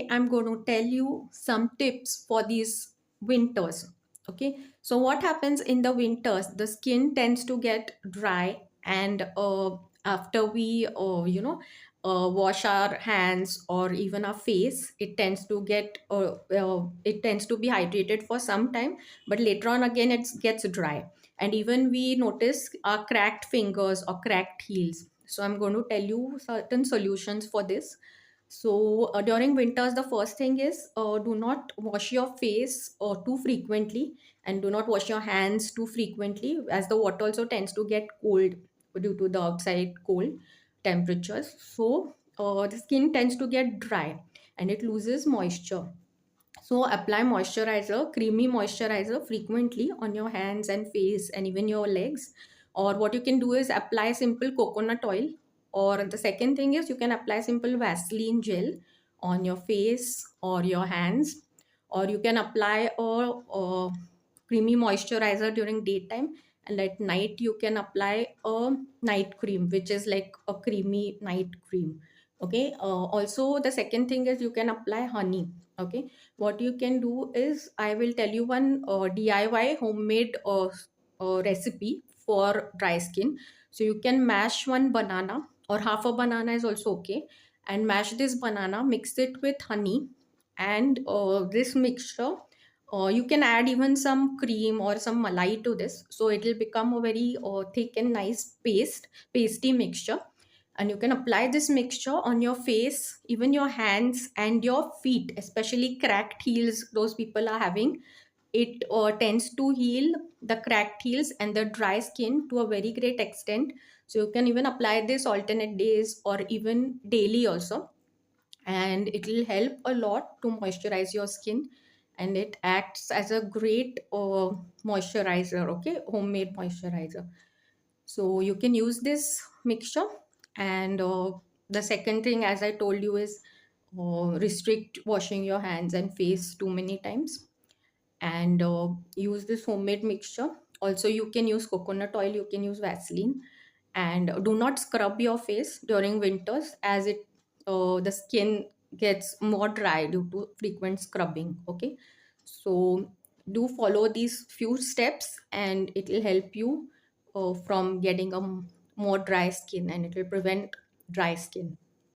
today I'm going to tell you some tips for these winters. Okay, so what happens in the winters? The skin tends to get dry, and after we, wash our hands or even our face, it tends to be hydrated for some time, but later on again it gets dry, and even we notice our cracked fingers or cracked heels. So I'm going to tell you certain solutions for this. So during winters, the first thing is do not wash your face too frequently, and do not wash your hands too frequently, as the water also tends to get cold due to the outside cold temperatures. So the skin tends to get dry and it loses moisture. So apply moisturizer, creamy moisturizer frequently on your hands and face and even your legs. Or what you can do is apply simple coconut oil. Or the second thing is you can apply simple Vaseline gel on your face or your hands. Or you can apply a creamy moisturizer during daytime, and at night you can apply a night cream, which is like a creamy night cream. Okay. Also, the second thing is you can apply honey. Okay, what you can do is I will tell you one DIY homemade recipe for dry skin. So you can mash one banana, or half a banana is also okay, and mash this banana, mix it with honey, and this mixture, you can add even some cream or some malai to this, so it will become a very thick and nice pasty mixture. And you can apply this mixture on your face, even your hands and your feet, especially cracked heels those people are having. It tends to heal the cracked heels and the dry skin to a very great extent. So you can even apply this alternate days or even daily also, and it will help a lot to moisturize your skin, and it acts as a great moisturizer. Okay, homemade moisturizer. So you can use this mixture. And the second thing, as I told you, is restrict washing your hands and face too many times, and use this homemade mixture. Also, you can use coconut oil, you can use Vaseline, and do not scrub your face during winters, as it the skin gets more dry due to frequent scrubbing. Okay, so do follow these few steps, and it will help you from getting a more dry skin, and it will prevent dry skin.